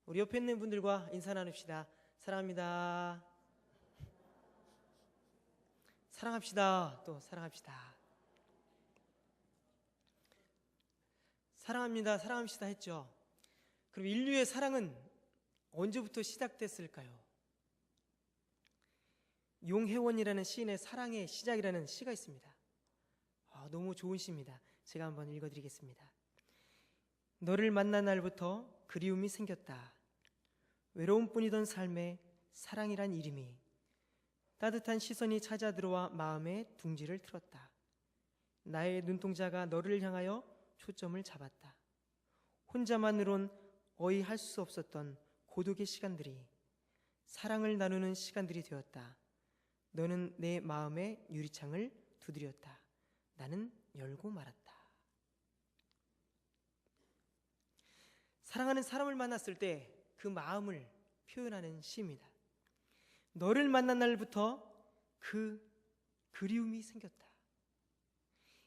우리 옆에 있는 분들과 인사 나눕시다. 사랑합니다. 사랑합시다. 또 사랑합시다. 사랑합니다. 사랑합시다 했죠. 그럼 인류의 사랑은 언제부터 시작됐을까요? 용혜원이라는 시인의 사랑의 시작이라는 시가 있습니다. 너무 좋은 시입니다. 제가 한번 읽어드리겠습니다. 너를 만난 날부터 그리움이 생겼다. 외로움뿐이던 삶에 사랑이란 이름이 따뜻한 시선이 찾아 들어와 마음에 둥지를 틀었다. 나의 눈동자가 너를 향하여 초점을 잡았다. 혼자만으론 어이할 수 없었던 고독의 시간들이 사랑을 나누는 시간들이 되었다. 너는 내 마음의 유리창을 두드렸다. 나는 열고 말았다. 사랑하는 사람을 만났을 때 그 마음을 표현하는 시입니다. 너를 만난 날부터 그 그리움이 생겼다.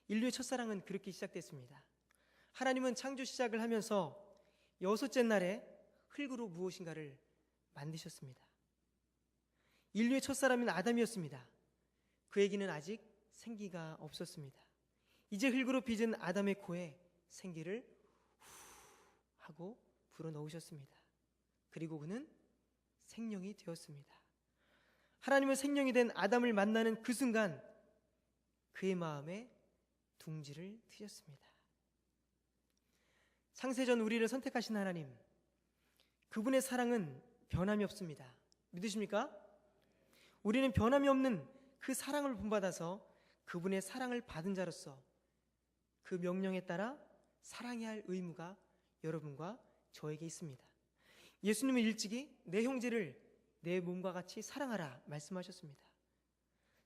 인류의 첫사랑은 그렇게 시작됐습니다. 하나님은 창조 시작을 하면서 6째 날에 흙으로 무엇인가를 만드셨습니다. 인류의 첫사람은 아담이었습니다. 그에게는 아직 생기가 없었습니다. 이제 흙으로 빚은 아담의 코에 생기를 후 하고 불어넣으셨습니다. 그리고 그는 생명이 되었습니다. 하나님은 생명이 된 아담을 만나는 그 순간 그의 마음에 둥지를 트셨습니다. 창세전 우리를 선택하신 하나님, 그분의 사랑은 변함이 없습니다. 믿으십니까? 우리는 변함이 없는 그 사랑을 본받아서 그분의 사랑을 받은 자로서 그 명령에 따라 사랑해야 할 의무가 여러분과 저에게 있습니다. 예수님은 일찍이 내 형제를 내 몸과 같이 사랑하라 말씀하셨습니다.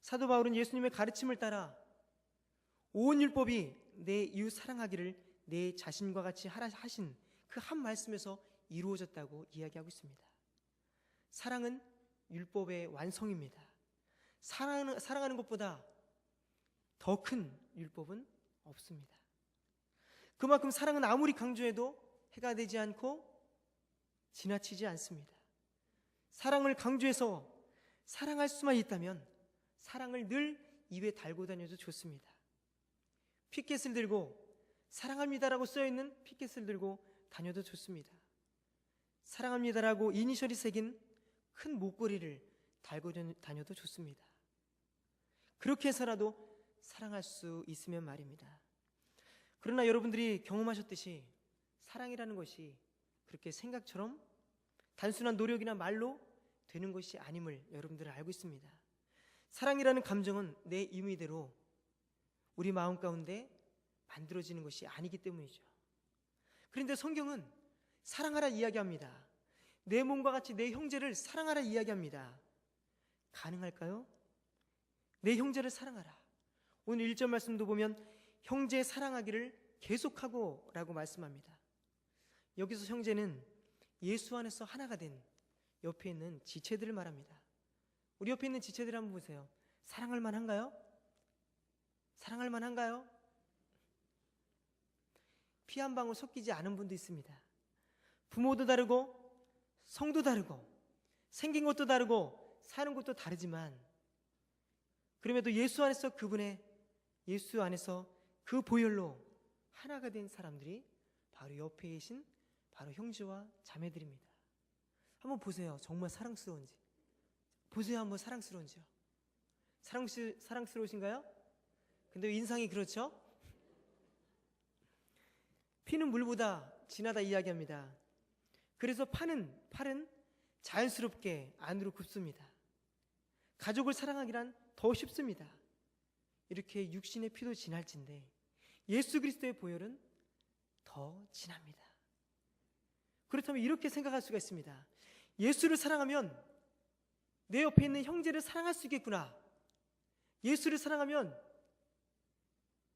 사도 바울은 예수님의 가르침을 따라 온 율법이 내 이웃 사랑하기를 내 자신과 같이 하라 하신 그 한 말씀에서 이루어졌다고 이야기하고 있습니다. 사랑은 율법의 완성입니다. 사랑하는 것보다 더 큰 율법은 없습니다. 그만큼 사랑은 아무리 강조해도 해가 되지 않고 지나치지 않습니다. 사랑을 강조해서 사랑할 수만 있다면 사랑을 늘 입에 달고 다녀도 좋습니다. 피켓을 들고 사랑합니다라고 써있는 피켓을 들고 다녀도 좋습니다. 사랑합니다라고 이니셜이 새긴 큰 목걸이를 달고 다녀도 좋습니다. 그렇게 해서라도 사랑할 수 있으면 말입니다. 그러나 여러분들이 경험하셨듯이 사랑이라는 것이 그렇게 생각처럼 단순한 노력이나 말로 되는 것이 아님을 여러분들은 알고 있습니다. 사랑이라는 감정은 내 임의대로 우리 마음 가운데 만들어지는 것이 아니기 때문이죠. 그런데 성경은 사랑하라 이야기합니다. 내 몸과 같이 내 형제를 사랑하라 이야기합니다. 가능할까요? 내 형제를 사랑하라. 오늘 1절 말씀도 보면 형제 사랑하기를 계속하고 라고 말씀합니다. 여기서 형제는 예수 안에서 하나가 된 옆에 있는 지체들을 말합니다. 우리 옆에 있는 지체들 한번 보세요. 사랑할 만한가요? 사랑할 만한가요? 피 한 방울 섞이지 않은 분도 있습니다. 부모도 다르고 성도 다르고 생긴 것도 다르고 사는 것도 다르지만 그럼에도 예수 안에서 예수 안에서 그 보혈로 하나가 된 사람들이 바로 옆에 계신 바로 형제와 자매들입니다. 한번 보세요. 정말 사랑스러운지. 보세요. 한번 사랑스러운지요. 사랑스러우신가요? 근데 인상이 그렇죠? 피는 물보다 진하다 이야기합니다. 그래서 팔은 자연스럽게 안으로 굽습니다. 가족을 사랑하기란 더 쉽습니다. 이렇게 육신의 피도 진할진데 예수 그리스도의 보혈은 더 진합니다. 그렇다면 이렇게 생각할 수가 있습니다. 예수를 사랑하면 내 옆에 있는 형제를 사랑할 수 있겠구나. 예수를 사랑하면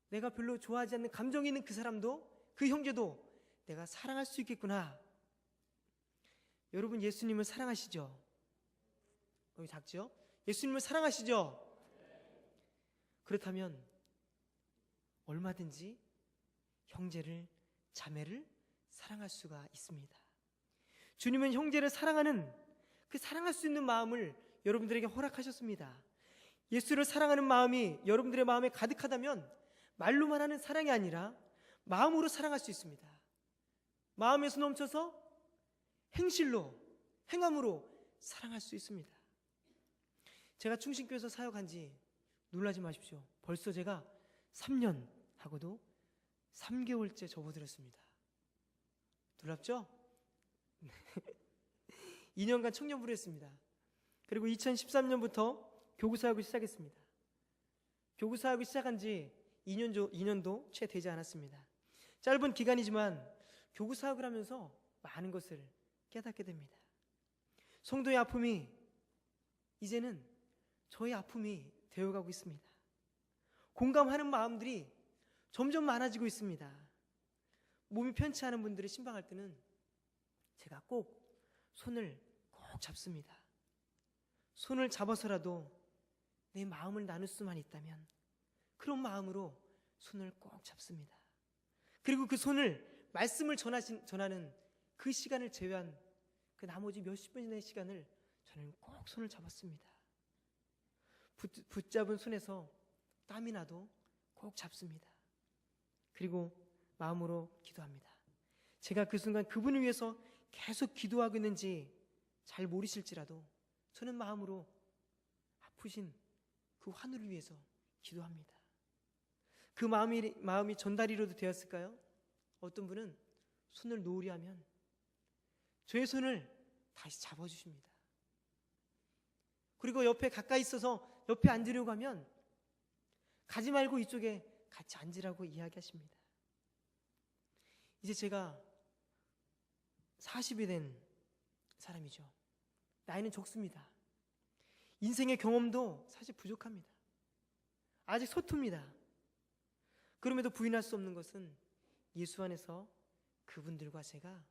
내가 별로 좋아하지 않는 감정이 있는 그 사람도 그 형제도 내가 사랑할 수 있겠구나. 여러분 예수님을 사랑하시죠? 여기 작죠? 예수님을 사랑하시죠? 그렇다면 얼마든지 형제를 자매를 사랑할 수가 있습니다. 주님은 형제를 사랑하는 그 사랑할 수 있는 마음을 여러분들에게 허락하셨습니다. 예수를 사랑하는 마음이 여러분들의 마음에 가득하다면 말로만 하는 사랑이 아니라 마음으로 사랑할 수 있습니다. 마음에서 넘쳐서 행실로, 행함으로 사랑할 수 있습니다. 제가 충신교회에서 사역한 지 놀라지 마십시오. 벌써 제가 3년 하고도 3개월째 접어들었습니다. 놀랍죠? 2년간 청년부를 했습니다. 그리고 2013년부터 교구사역을 시작했습니다. 교구사역을 시작한 지 2년도 채 되지 않았습니다. 짧은 기간이지만 교구사역을 하면서 많은 것을 깨닫게 됩니다. 성도의 아픔이 이제는 저의 아픔이 되어가고 있습니다. 공감하는 마음들이 점점 많아지고 있습니다. 몸이 편치 않은 분들이 신방할 때는 제가 꼭 손을 꼭 잡습니다. 손을 잡아서라도 내 마음을 나눌 수만 있다면 그런 마음으로 손을 꼭 잡습니다. 그리고 그 손을 말씀을 전하는 그 시간을 제외한 그 나머지 몇십 분의 시간을 저는 꼭 손을 잡았습니다. 붙잡은 손에서 땀이 나도 꼭 잡습니다. 그리고 마음으로 기도합니다. 제가 그 순간 그분을 위해서 계속 기도하고 있는지 잘 모르실지라도 저는 마음으로 아프신 그 환우를 위해서 기도합니다. 그 마음이 전달이라도 되었을까요? 어떤 분은 손을 놓으려 하면 저의 손을 다시 잡아주십니다. 그리고 옆에 가까이 있어서 옆에 앉으려고 하면 가지 말고 이쪽에 같이 앉으라고 이야기하십니다. 이제 제가 40이 된 사람이죠. 나이는 적습니다. 인생의 경험도 사실 부족합니다. 아직 서툽니다. 그럼에도 부인할 수 없는 것은 예수 안에서 그분들과 제가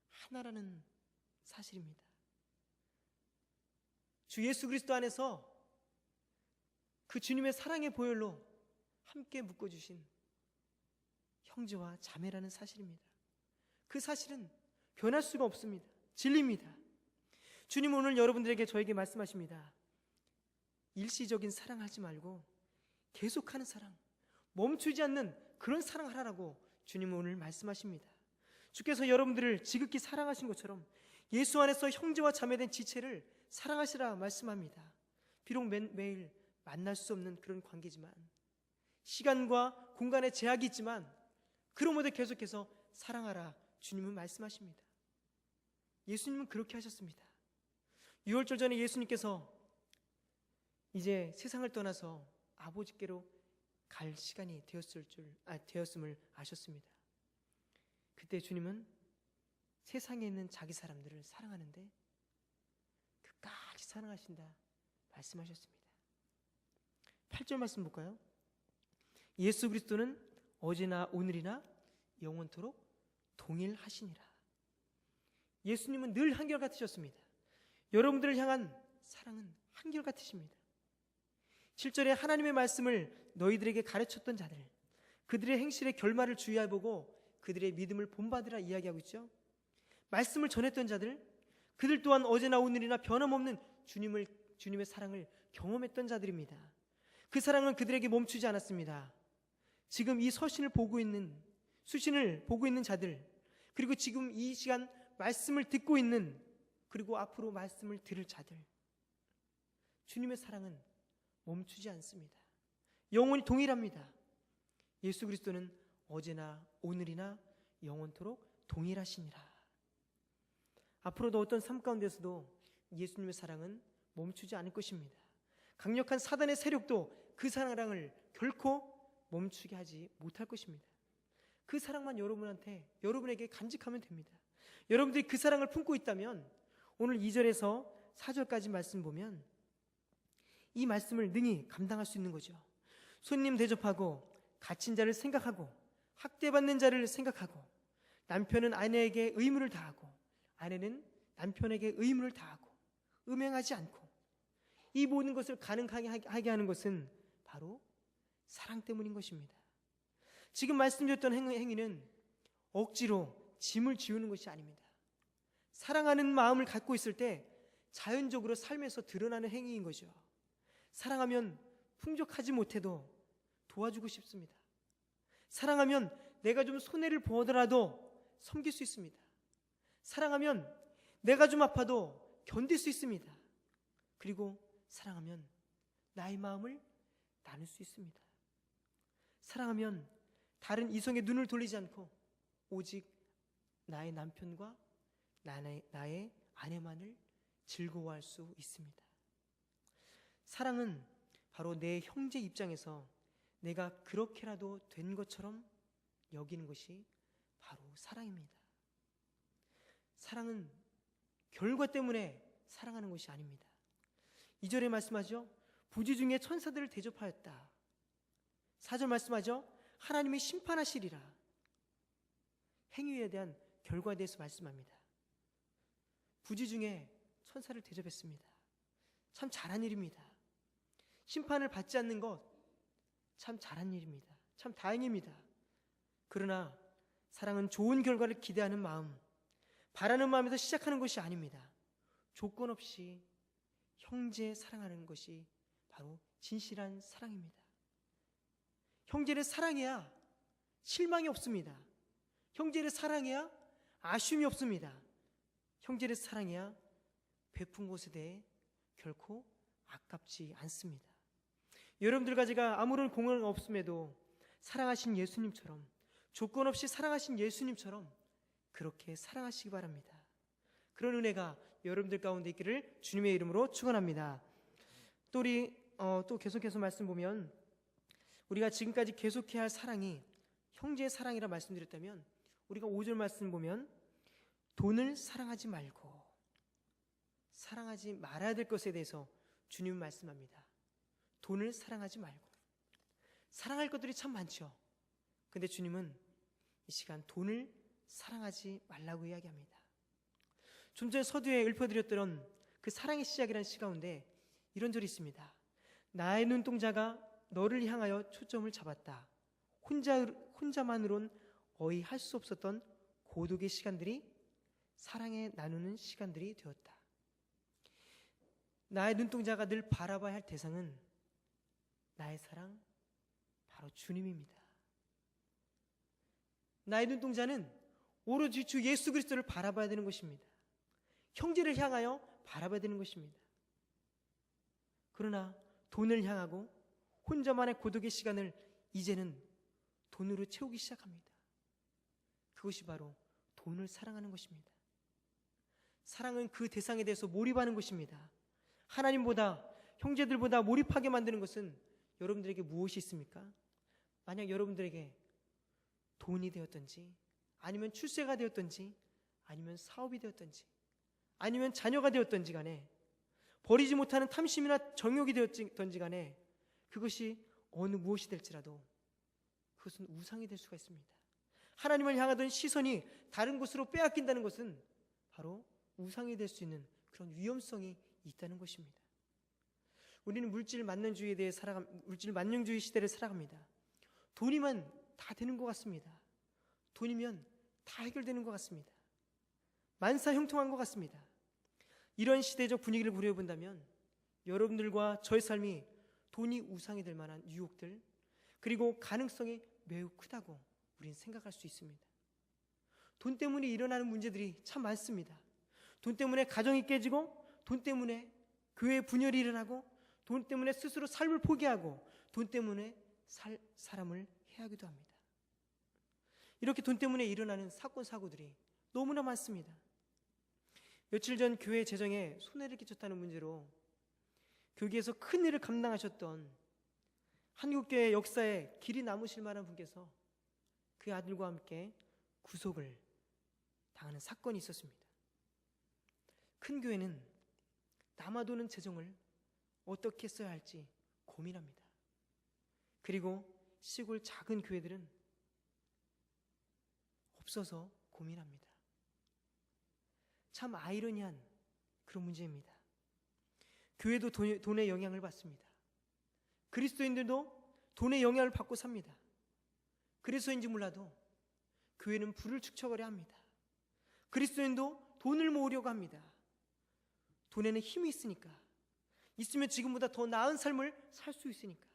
하나라는 사실입니다. 주 예수 그리스도 안에서 그 주님의 사랑의 보혈로 함께 묶어주신 형제와 자매라는 사실입니다. 그 사실은 변할 수가 없습니다. 진리입니다. 주님은 오늘 여러분들에게 저에게 말씀하십니다. 일시적인 사랑하지 말고 계속하는 사랑, 멈추지 않는 그런 사랑을 하라고 주님은 오늘 말씀하십니다. 주께서 여러분들을 지극히 사랑하신 것처럼 예수 안에서 형제와 자매된 지체를 사랑하시라 말씀합니다. 비록 매일 만날 수 없는 그런 관계지만, 시간과 공간에 제약이 있지만 그러므로 계속해서 사랑하라 주님은 말씀하십니다. 예수님은 그렇게 하셨습니다. 유월절 전에 예수님께서 이제 세상을 떠나서 아버지께로 갈 시간이 되었음을 아셨습니다. 그때 주님은 세상에 있는 자기 사람들을 사랑하는데 끝까지 사랑하신다 말씀하셨습니다. 8절 말씀 볼까요? 예수 그리스도는 어제나 오늘이나 영원토록 동일하시니라. 예수님은 늘 한결같으셨습니다. 여러분들을 향한 사랑은 한결같으십니다. 7절에 하나님의 말씀을 너희들에게 가르쳤던 자들, 그들의 행실의 결말을 주의해보고 그들의 믿음을 본받으라 이야기하고 있죠. 말씀을 전했던 자들, 그들 또한 어제나 오늘이나 변함없는 주님의 사랑을 경험했던 자들입니다. 그 사랑은 그들에게 멈추지 않았습니다. 지금 이 수신을 보고 있는 자들, 그리고 지금 이 시간 말씀을 듣고 있는, 그리고 앞으로 말씀을 들을 자들, 주님의 사랑은 멈추지 않습니다. 영원히 동일합니다. 예수 그리스도는 어제나 오늘이나 영원토록 동일하시니라. 앞으로도 어떤 삶 가운데서도 예수님의 사랑은 멈추지 않을 것입니다. 강력한 사단의 세력도 그 사랑을 결코 멈추게 하지 못할 것입니다. 그 사랑만 여러분에게 간직하면 됩니다. 여러분들이 그 사랑을 품고 있다면 오늘 2절에서 4절까지 말씀 보면 이 말씀을 능히 감당할 수 있는 거죠. 손님 대접하고 갇힌 자를 생각하고 학대받는 자를 생각하고 남편은 아내에게 의무를 다하고 아내는 남편에게 의무를 다하고 음행하지 않고 이 모든 것을 가능하게 하는 것은 바로 사랑 때문인 것입니다. 지금 말씀드렸던 행위는 억지로 짐을 지우는 것이 아닙니다. 사랑하는 마음을 갖고 있을 때 자연적으로 삶에서 드러나는 행위인 거죠. 사랑하면 풍족하지 못해도 도와주고 싶습니다. 사랑하면 내가 좀 손해를 보더라도 섬길 수 있습니다. 사랑하면 내가 좀 아파도 견딜 수 있습니다. 그리고 사랑하면 나의 마음을 나눌 수 있습니다. 사랑하면 다른 이성의 눈을 돌리지 않고 오직 나의 남편과 나의 아내만을 즐거워할 수 있습니다. 사랑은 바로 내 형제 입장에서 내가 그렇게라도 된 것처럼 여기는 것이 바로 사랑입니다. 사랑은 결과 때문에 사랑하는 것이 아닙니다. 2절에 말씀하죠. 부지 중에 천사들을 대접하였다. 4절 말씀하죠. 하나님이 심판하시리라. 행위에 대한 결과에 대해서 말씀합니다. 부지 중에 천사를 대접했습니다. 참 잘한 일입니다. 심판을 받지 않는 것 참 잘한 일입니다. 참 다행입니다. 그러나 사랑은 좋은 결과를 기대하는 마음, 바라는 마음에서 시작하는 것이 아닙니다. 조건 없이 형제 사랑하는 것이 바로 진실한 사랑입니다. 형제를 사랑해야 실망이 없습니다. 형제를 사랑해야 아쉬움이 없습니다. 형제를 사랑해야 베푼 것에 대해 결코 아깝지 않습니다. 여러분들과 제가 아무런 공헌 없음에도 사랑하신 예수님처럼, 조건 없이 사랑하신 예수님처럼 그렇게 사랑하시기 바랍니다. 그런 은혜가 여러분들 가운데 있기를 주님의 이름으로 축원합니다. 또 계속해서 말씀 보면 우리가 지금까지 계속해야 할 사랑이 형제의 사랑이라 말씀드렸다면, 우리가 5절 말씀 보면 돈을 사랑하지 말고 사랑하지 말아야 될 것에 대해서 주님은 말씀합니다. 돈을 사랑하지 말고. 사랑할 것들이 참 많죠. 근데 주님은 이 시간 돈을 사랑하지 말라고 이야기합니다. 좀 전에 서두에 읊어드렸던 그 사랑의 시작이라는 시 가운데 이런 절이 있습니다. 나의 눈동자가 너를 향하여 초점을 잡았다. 혼자만으론 어이 할 수 없었던 고독의 시간들이 사랑에 나누는 시간들이 되었다. 나의 눈동자가 늘 바라봐야 할 대상은 나의 사랑, 바로 주님입니다. 나의 눈동자는 오로지 주 예수 그리스도를 바라봐야 되는 것입니다. 형제를 향하여 바라봐야 되는 것입니다. 그러나 돈을 향하고 혼자만의 고독의 시간을 이제는 돈으로 채우기 시작합니다. 그것이 바로 돈을 사랑하는 것입니다. 사랑은 그 대상에 대해서 몰입하는 것입니다. 하나님보다, 형제들보다 몰입하게 만드는 것은 여러분들에게 무엇이 있습니까? 만약 여러분들에게 돈이 되었든지, 아니면 출세가 되었든지, 아니면 사업이 되었든지, 아니면 자녀가 되었든지 간에, 버리지 못하는 탐심이나 정욕이 되었든지 간에, 그것이 어느 무엇이 될지라도 그것은 우상이 될 수가 있습니다. 하나님을 향하던 시선이 다른 곳으로 빼앗긴다는 것은 바로 우상이 될 수 있는 그런 위험성이 있다는 것입니다. 우리는 물질 만능주의 시대를 살아갑니다. 돈이면 다 되는 것 같습니다. 돈이면 다 해결되는 것 같습니다. 만사형통한 것 같습니다. 이런 시대적 분위기를 고려해본다면 여러분들과 저의 삶이 돈이 우상이 될 만한 유혹들, 그리고 가능성이 매우 크다고 우리는 생각할 수 있습니다. 돈 때문에 일어나는 문제들이 참 많습니다. 돈 때문에 가정이 깨지고, 돈 때문에 교회 분열이 일어나고, 돈 때문에 스스로 삶을 포기하고, 돈 때문에 사람을 해하기도 합니다. 이렇게 돈 때문에 일어나는 사건, 사고들이 너무나 많습니다. 며칠 전 교회 재정에 손해를 끼쳤다는 문제로 교계에서 큰 일을 감당하셨던 한국교회 역사에 길이 남으실 만한 분께서 그 아들과 함께 구속을 당하는 사건이 있었습니다. 큰 교회는 남아도는 재정을 어떻게 써야 할지 고민합니다. 그리고 시골 작은 교회들은 없어서 고민합니다. 참 아이러니한 그런 문제입니다. 교회도 돈의 영향을 받습니다. 그리스도인들도 돈의 영향을 받고 삽니다. 그래서인지 몰라도 교회는 부를 축적하려 합니다. 그리스도인도 돈을 모으려고 합니다. 돈에는 힘이 있으니까. 있으면 지금보다 더 나은 삶을 살 수 있으니까.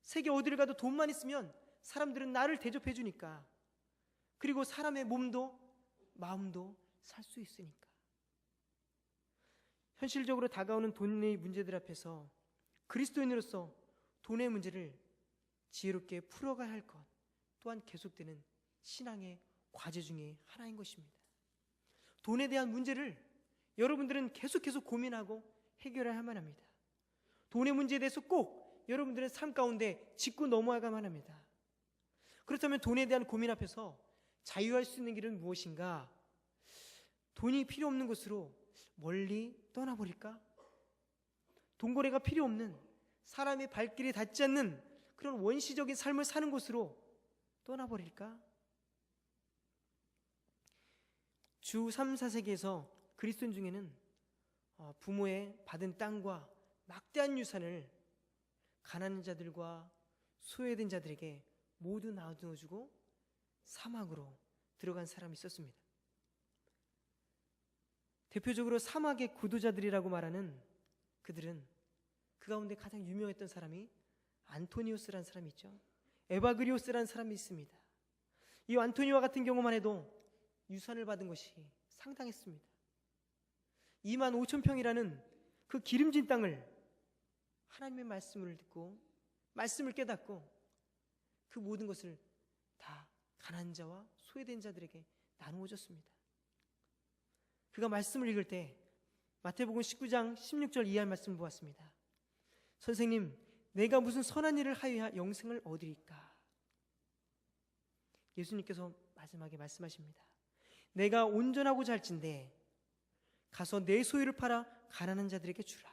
세계 어디를 가도 돈만 있으면 사람들은 나를 대접해 주니까. 그리고 사람의 몸도 마음도 살 수 있으니까. 현실적으로 다가오는 돈의 문제들 앞에서 그리스도인으로서 돈의 문제를 지혜롭게 풀어가야 할 것 또한 계속되는 신앙의 과제 중에 하나인 것입니다. 돈에 대한 문제를 여러분들은 계속 고민하고 해결해야만 합니다. 돈의 문제에 대해서 꼭 여러분들의 삶 가운데 짚고 넘어가야만 합니다. 그렇다면 돈에 대한 고민 앞에서 자유할 수 있는 길은 무엇인가? 돈이 필요 없는 곳으로 멀리 떠나버릴까? 돈거래가 필요 없는, 사람의 발길이 닿지 않는 그런 원시적인 삶을 사는 곳으로 떠나버릴까? 주 3, 4세기에서 그리스도인 중에는 부모의 받은 땅과 막대한 유산을 가난한 자들과 소외된 자들에게 모두 나눠주고 사막으로 들어간 사람이 있었습니다. 대표적으로 사막의 구도자들이라고 말하는 그들은 그 가운데 가장 유명했던 사람이 안토니우스라는 사람이 있죠. 에바그리오스라는 사람이 있습니다. 이 안토니와 같은 경우만 해도 유산을 받은 것이 상당했습니다. 25,000평이라는 그 기름진 땅을 하나님의 말씀을 듣고 말씀을 깨닫고 그 모든 것을 다 가난한 자와 소외된 자들에게 나누어 줬습니다. 그가 말씀을 읽을 때 마태복음 19장 16절 이하의 말씀을 보았습니다. 선생님, 내가 무슨 선한 일을 하여야 영생을 얻으리까? 예수님께서 마지막에 말씀하십니다. 내가 온전하고자 할진대 가서 내 소유를 팔아 가난한 자들에게 주라.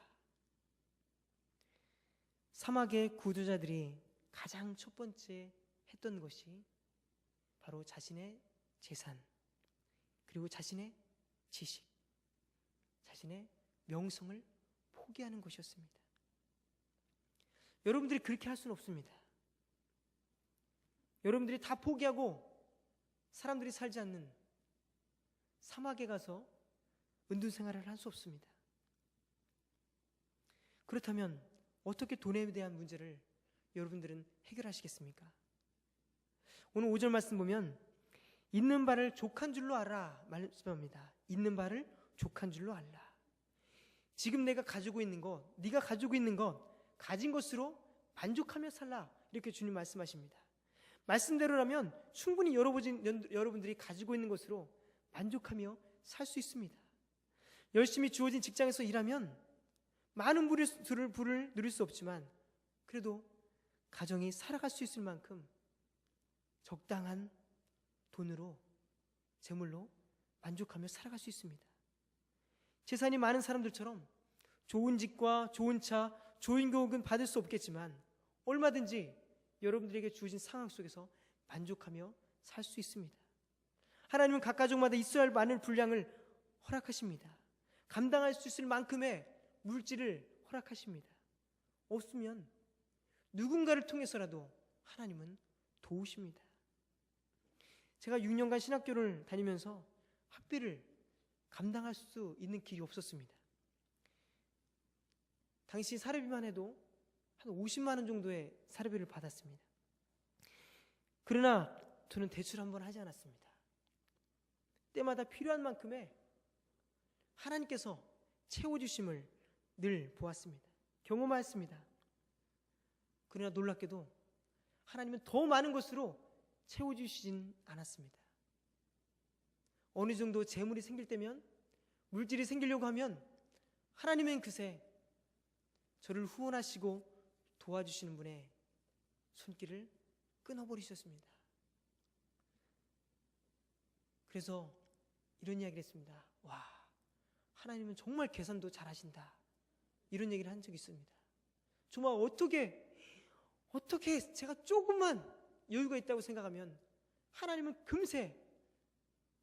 사막의 구두자들이 가장 첫 번째 했던 것이 바로 자신의 재산, 그리고 자신의 지식, 자신의 명성을 포기하는 것이었습니다. 여러분들이 그렇게 할 수는 없습니다. 여러분들이 다 포기하고 사람들이 살지 않는 사막에 가서 은둔 생활을 할 수 없습니다. 그렇다면 어떻게 돈에 대한 문제를 여러분들은 해결하시겠습니까? 오늘 5절 말씀 보면 있는 바를 족한 줄로 알아 말씀합니다. 있는 바를 족한 줄로 알라. 지금 내가 가지고 있는 것, 네가 가지고 있는 것, 가진 것으로 만족하며 살라. 이렇게 주님 말씀하십니다. 말씀대로라면 충분히 여러분들이 가지고 있는 것으로 만족하며 살 수 있습니다. 열심히 주어진 직장에서 일하면 많은 부를 누릴 수 없지만 그래도 가정이 살아갈 수 있을 만큼 적당한 돈으로, 재물로 만족하며 살아갈 수 있습니다. 재산이 많은 사람들처럼 좋은 집과 좋은 차, 좋은 교육은 받을 수 없겠지만 얼마든지 여러분들에게 주어진 상황 속에서 만족하며 살 수 있습니다. 하나님은 각 가족마다 있어야 할 많은 분량을 허락하십니다. 감당할 수 있을 만큼의 물질을 허락하십니다. 없으면 누군가를 통해서라도 하나님은 도우십니다. 제가 6년간 신학교를 다니면서 학비를 감당할 수 있는 길이 없었습니다. 당시 사례비만 해도 한 50만 원 정도의 사례비를 받았습니다. 그러나 저는 대출 한번 하지 않았습니다. 때마다 필요한 만큼의 하나님께서 채워주심을 늘 보았습니다. 경험하였습니다. 그러나 놀랍게도 하나님은 더 많은 것으로 채워주시진 않았습니다. 어느 정도 재물이 생길 때면, 물질이 생기려고 하면 하나님은 그새 저를 후원하시고 도와주시는 분의 손길을 끊어버리셨습니다. 그래서 이런 이야기를 했습니다. 와, 하나님은 정말 계산도 잘하신다. 이런 얘기를 한 적이 있습니다. 정말 어떻게 제가 조금만 여유가 있다고 생각하면 하나님은 금세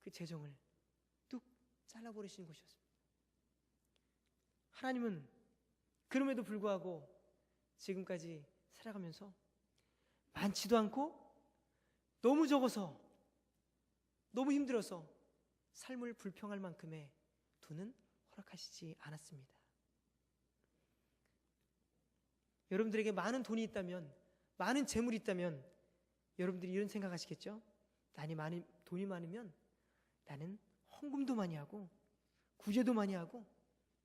그 재정을 뚝 잘라버리시는 것이었습니다. 하나님은 그럼에도 불구하고 지금까지 살아가면서 많지도 않고 너무 적어서 너무 힘들어서 삶을 불평할 만큼의 돈은 허락하시지 않았습니다. 여러분들에게 많은 돈이 있다면, 많은 재물이 있다면 여러분들이 이런 생각하시겠죠? 돈이 많으면 나는 헌금도 많이 하고 구제도 많이 하고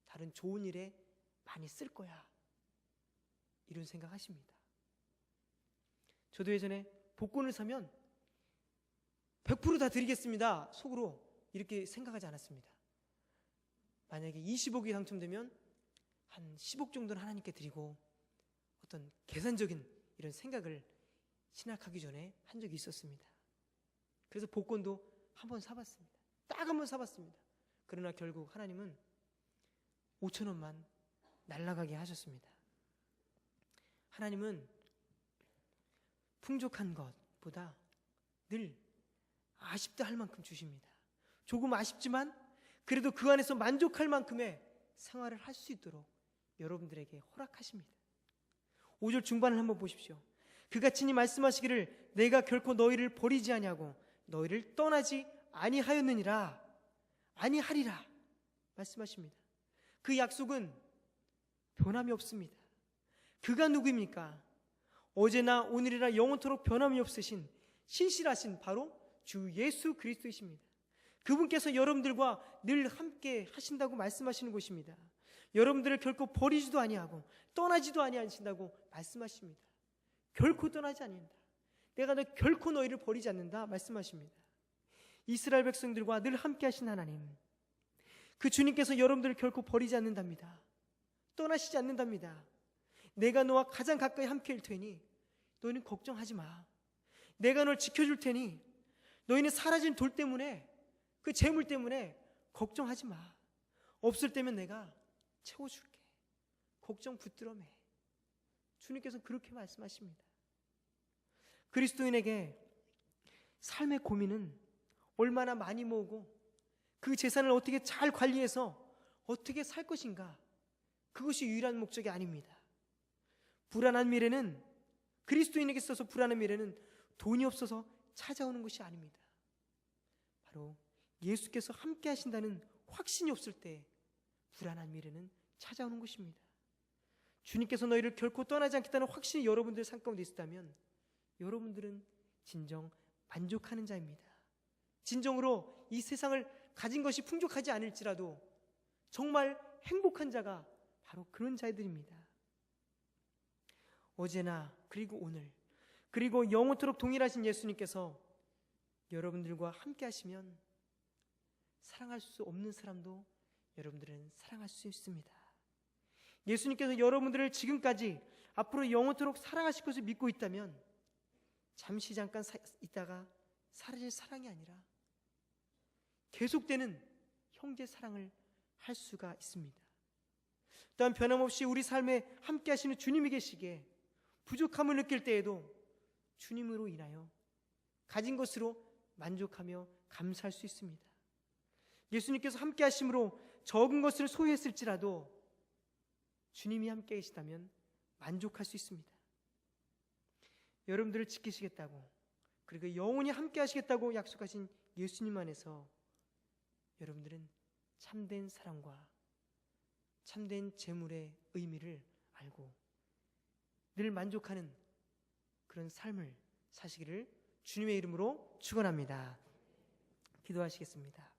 다른 좋은 일에 많이 쓸 거야, 이런 생각하십니다. 저도 예전에 복권을 사면 100% 다 드리겠습니다, 속으로 이렇게 생각하지 않았습니다. 만약에 20억이 당첨되면 한 10억 정도는 하나님께 드리고, 어떤 계산적인 이런 생각을 신학하기 전에 한 적이 있었습니다. 그래서 복권도 한 번 사봤습니다. 딱 한 번 사봤습니다. 그러나 결국 하나님은 5,000원만 날아가게 하셨습니다. 하나님은 풍족한 것보다 늘 아쉽다 할 만큼 주십니다. 조금 아쉽지만 그래도 그 안에서 만족할 만큼의 생활을 할 수 있도록 여러분들에게 허락하십니다. 5절 중반을 한번 보십시오. 그가 친히 말씀하시기를 내가 결코 너희를 버리지 아니하고 너희를 떠나지 아니하였느니라, 아니하리라 말씀하십니다. 그 약속은 변함이 없습니다. 그가 누구입니까? 어제나 오늘이나 영원토록 변함이 없으신 신실하신 바로 주 예수 그리스도이십니다. 그분께서 여러분들과 늘 함께 하신다고 말씀하시는 것입니다. 여러분들을 결코 버리지도 아니하고 떠나지도 아니하신다고 말씀하십니다. 결코 떠나지 않는다. 내가 결코 너희를 버리지 않는다 말씀하십니다. 이스라엘 백성들과 늘 함께 하신 하나님, 그 주님께서 여러분들을 결코 버리지 않는답니다. 떠나시지 않는답니다. 내가 너와 가장 가까이 함께 할 테니 너희는 걱정하지 마. 내가 널 지켜줄 테니 너희는 사라진 돌 때문에, 그 재물 때문에 걱정하지 마. 없을 때면 내가 채워줄게. 걱정 붙들어 매. 주님께서 그렇게 말씀하십니다. 그리스도인에게 삶의 고민은 얼마나 많이 모으고 그 재산을 어떻게 잘 관리해서 어떻게 살 것인가, 그것이 유일한 목적이 아닙니다. 불안한 미래는, 그리스도인에게 있어서 불안한 미래는 돈이 없어서 찾아오는 것이 아닙니다. 바로 예수께서 함께 하신다는 확신이 없을 때 불안한 미래는 찾아오는 것입니다. 주님께서 너희를 결코 떠나지 않겠다는 확신이 여러분들 삶 가운데 있다면 여러분들은 진정 만족하는 자입니다. 진정으로 이 세상을 가진 것이 풍족하지 않을지라도 정말 행복한 자가 바로 그런 자들입니다. 어제나 그리고 오늘 그리고 영원토록 동일하신 예수님께서 여러분들과 함께 하시면 사랑할 수 없는 사람도 여러분들은 사랑할 수 있습니다. 예수님께서 여러분들을 지금까지 앞으로 영원토록 사랑하실 것을 믿고 있다면 잠시 잠깐 있다가 사라질 사랑이 아니라 계속되는 형제 사랑을 할 수가 있습니다. 또한 변함없이 우리 삶에 함께 하시는 주님이 계시기에 부족함을 느낄 때에도 주님으로 인하여 가진 것으로 만족하며 감사할 수 있습니다. 예수님께서 함께 하심으로 적은 것을 소유했을지라도 주님이 함께 계시다면 만족할 수 있습니다. 여러분들을 지키시겠다고, 그리고 영원히 함께 하시겠다고 약속하신 예수님 안에서 여러분들은 참된 사랑과 참된 재물의 의미를 알고 늘 만족하는 그런 삶을 사시기를 주님의 이름으로 축원합니다. 기도하시겠습니다.